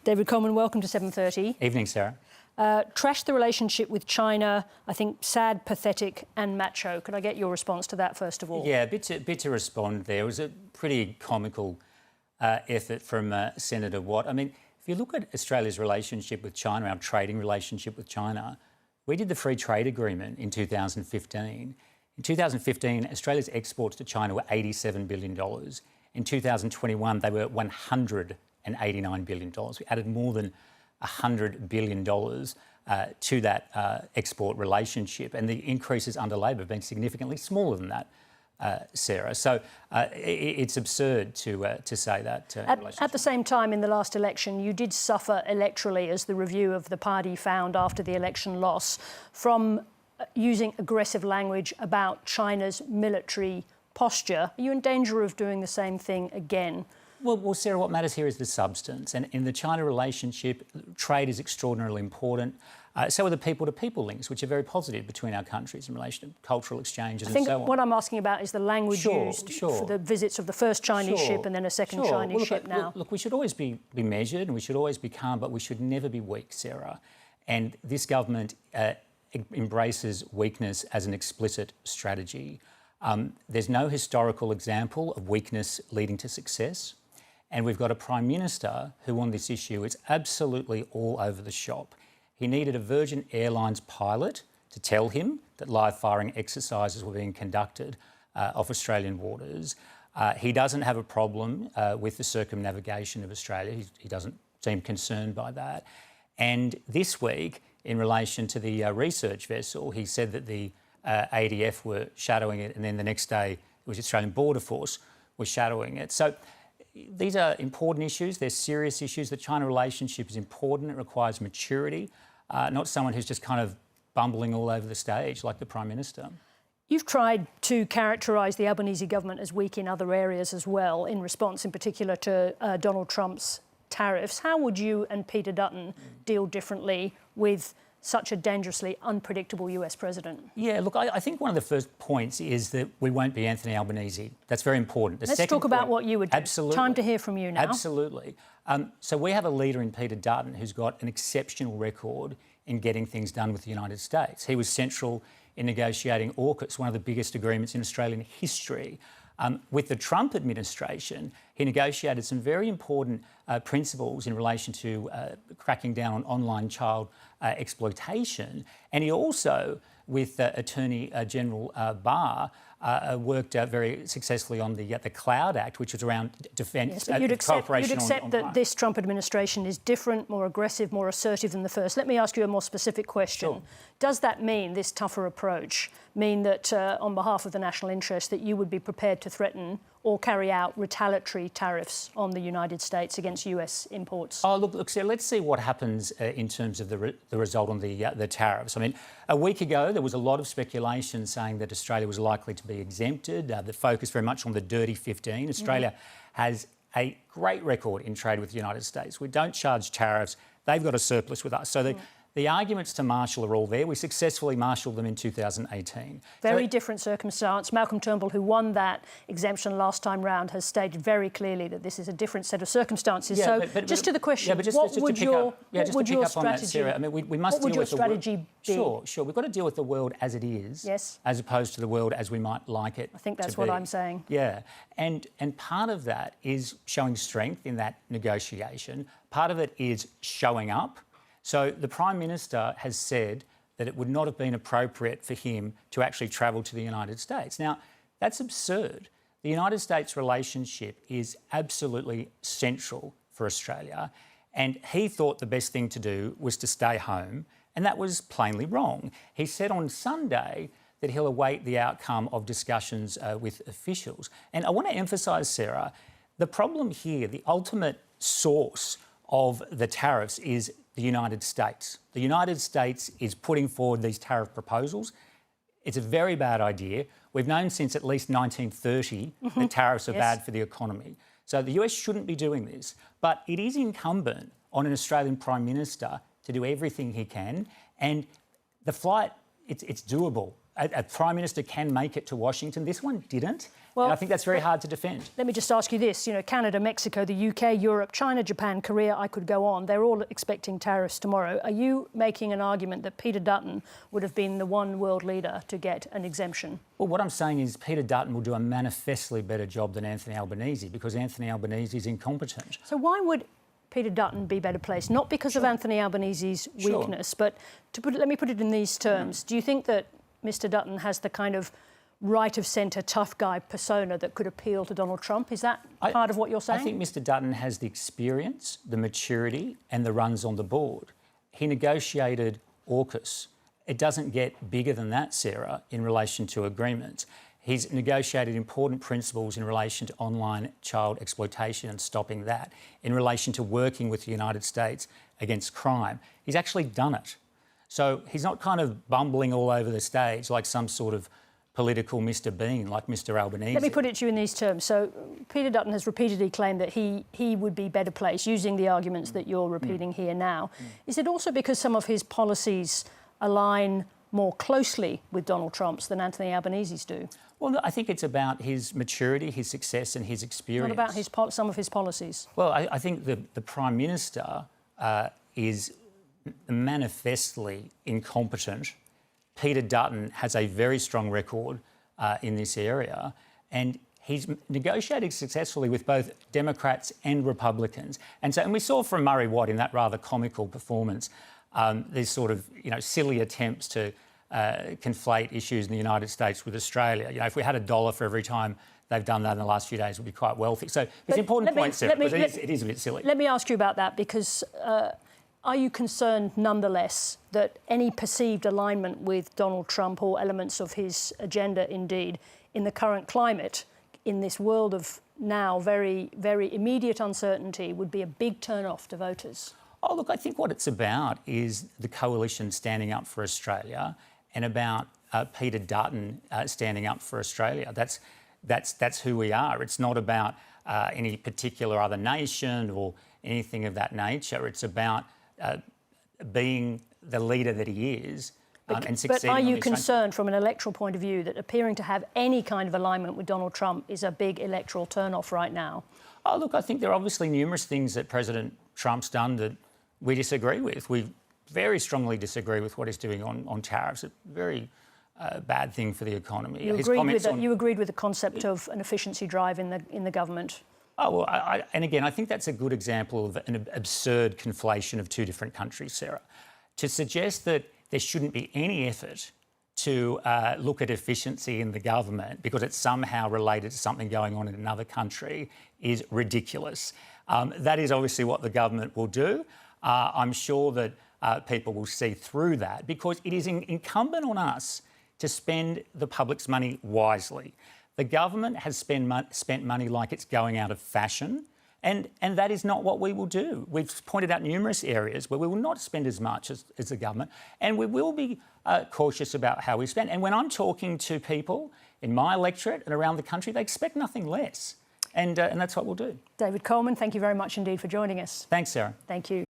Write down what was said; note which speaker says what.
Speaker 1: David Coleman, welcome to 7:30.
Speaker 2: Evening, Sarah.
Speaker 1: Trash the relationship with China, I think sad, pathetic and macho. Could I get your response to that first of all?
Speaker 2: Yeah, a bit to respond there. It was a pretty comical effort from Senator Watt. I mean, if you look at Australia's relationship with China, our trading relationship with China, we did the free trade agreement in 2015. In 2015, Australia's exports to China were $87 billion. In 2021, they were $189 billion. We added more than $100 billion to that export relationship, and the increases under Labor have been significantly smaller than that, Sarah. So it's absurd to say that.
Speaker 1: At the same time, in the last election, you did suffer electorally, as the review of the party found after the election loss, from using aggressive language about China's military posture. Are you in danger of doing the same thing again?
Speaker 2: Well, Sarah, what matters here is the substance. And in the China relationship, trade is extraordinarily important. So are the people-to-people links, which are very positive between our countries in relation to cultural exchanges and so on.
Speaker 1: I think what I'm asking about is the language used for the visits of the first Chinese ship and then a second Chinese ship now.
Speaker 2: Look, we should always be measured and we should always be calm, but we should never be weak, Sarah. And this government embraces weakness as an explicit strategy. There's no historical example of weakness leading to success. And we've got a Prime Minister who on this issue is absolutely all over the shop. He needed a Virgin Airlines pilot to tell him that live firing exercises were being conducted off Australian waters. He doesn't have a problem with the circumnavigation of Australia. He doesn't seem concerned by that. And this week, in relation to the research vessel, he said that the ADF were shadowing it, and then the next day it was Australian Border Force was shadowing it. So these are important issues. They're serious issues. The China relationship is important. It requires maturity, not someone who's just kind of bumbling all over the stage like the Prime Minister.
Speaker 1: You've tried to characterise the Albanese government as weak in other areas as well, in response in particular to Donald Trump's tariffs. How would you and Peter Dutton deal differently with such a dangerously unpredictable US president? Yeah,
Speaker 2: look, I think one of the first points is that we won't be Anthony Albanese. That's very important.
Speaker 1: Let's talk about what you would do.
Speaker 2: Absolutely.
Speaker 1: Time to hear from you now.
Speaker 2: Absolutely. So we have a leader in Peter Dutton who's got an exceptional record in getting things done with the United States. He was central in negotiating AUKUS, one of the biggest agreements in Australian history. With the Trump administration, he negotiated some very important principles in relation to cracking down on online child exploitation. And he also, with Attorney General Barr, worked very successfully on the Cloud Act, which was around defence cooperation.
Speaker 1: You'd accept that this Trump administration is different, more aggressive, more assertive than the first. Let me ask you a more specific question.
Speaker 2: Sure.
Speaker 1: Does that mean, this tougher approach, mean that on behalf of the national interest that you would be prepared to threaten or carry out retaliatory tariffs on the United States against US imports?
Speaker 2: Oh, look, Sarah, let's see what happens in terms of the result on the tariffs. I mean, a week ago, there was a lot of speculation saying that Australia was likely to be exempted, that focused very much on the dirty 15. Australia has a great record in trade with the United States. We don't charge tariffs. They've got a surplus with us. So the arguments to marshal are all there. We successfully marshalled them in 2018.
Speaker 1: Very different circumstance. Malcolm Turnbull, who won that exemption last time round, has stated very clearly that this is a different set of circumstances.
Speaker 2: Yeah,
Speaker 1: so, just to the question, what would your strategy?
Speaker 2: I mean, we must
Speaker 1: deal with the world. Be?
Speaker 2: Sure. We've got to deal with the world as it is,
Speaker 1: yes,
Speaker 2: as opposed to the world as we might like it.
Speaker 1: I think that's what I'm saying.
Speaker 2: Yeah, and part of that is showing strength in that negotiation. Part of it is showing up. So the Prime Minister has said that it would not have been appropriate for him to actually travel to the United States. Now, that's absurd. The United States relationship is absolutely central for Australia, and he thought the best thing to do was to stay home, and that was plainly wrong. He said on Sunday that he'll await the outcome of discussions with officials. And I want to emphasise, Sarah, the problem here, the ultimate source of the tariffs is the United States. The United States is putting forward these tariff proposals. It's a very bad idea. We've known since at least 1930 that tariffs are bad for the economy. So the US shouldn't be doing this. But it is incumbent on an Australian Prime Minister to do everything he can. And the flight, it's doable. A Prime Minister can make it to Washington. This one didn't.
Speaker 1: Well,
Speaker 2: and I think that's very hard to defend.
Speaker 1: Let me just ask you this. Canada, Mexico, the UK, Europe, China, Japan, Korea, I could go on. They're all expecting tariffs tomorrow. Are you making an argument that Peter Dutton would have been the one world leader to get an exemption?
Speaker 2: Well, what I'm saying is Peter Dutton will do a manifestly better job than Anthony Albanese because Anthony Albanese is incompetent.
Speaker 1: So why would Peter Dutton be better placed? Not because of Anthony Albanese's weakness, but let me put it in these terms. Do you think that Mr. Dutton has the kind of right of centre tough guy persona that could appeal to Donald Trump? Is that part of what you're saying?
Speaker 2: I think Mr. Dutton has the experience, the maturity and the runs on the board. He negotiated AUKUS. It doesn't get bigger than that, Sarah, in relation to agreements. He's negotiated important principles in relation to online child exploitation and stopping that, in relation to working with the United States against crime. He's actually done it. So he's not kind of bumbling all over the stage like some sort of political Mr. Bean, like Mr. Albanese.
Speaker 1: Let me put it to you in these terms. So Peter Dutton has repeatedly claimed that he would be better placed, using the arguments that you're repeating here now. Is it also because some of his policies align more closely with Donald Trump's than Anthony Albanese's do?
Speaker 2: Well, I think it's about his maturity, his success and his experience.
Speaker 1: What about some of his policies?
Speaker 2: Well, I think the Prime Minister is manifestly incompetent. Peter Dutton has a very strong record in this area, and he's negotiated successfully with both Democrats and Republicans. And we saw from Murray Watt in that rather comical performance these sort of silly attempts to conflate issues in the United States with Australia. If we had $1 for every time they've done that in the last few days, we'd be quite wealthy. So it's an important point, Sarah, because it is a bit silly.
Speaker 1: Let me ask you about that, because are you concerned nonetheless that any perceived alignment with Donald Trump or elements of his agenda, indeed, in the current climate, in this world of now very, very immediate uncertainty, would be a big turn-off to voters?
Speaker 2: Oh, look, I think what it's about is the coalition standing up for Australia and about Peter Dutton standing up for Australia. That's who we are. It's not about any particular other nation or anything of that nature. It's about being the leader that he is and succeeding.
Speaker 1: But are you concerned from an electoral point of view that appearing to have any kind of alignment with Donald Trump is a big electoral turn-off right now?
Speaker 2: Oh, look, I think there are obviously numerous things that President Trump's done that we disagree with. We very strongly disagree with what he's doing on tariffs. A very bad thing for the economy.
Speaker 1: You agreed with the concept of an efficiency drive in the government.
Speaker 2: Oh, well, and again, I think that's a good example of an absurd conflation of two different countries, Sarah. To suggest that there shouldn't be any effort to look at efficiency in the government because it's somehow related to something going on in another country is ridiculous. That is obviously what the government will do. I'm sure that people will see through that because it is incumbent on us to spend the public's money wisely. The government has spent money like it's going out of fashion, and that is not what we will do. We've pointed out numerous areas where we will not spend as much as the government, and we will be cautious about how we spend. And when I'm talking to people in my electorate and around the country, they expect nothing less, and that's what we'll do.
Speaker 1: David Coleman, thank you very much indeed for joining us.
Speaker 2: Thanks, Sarah.
Speaker 1: Thank you.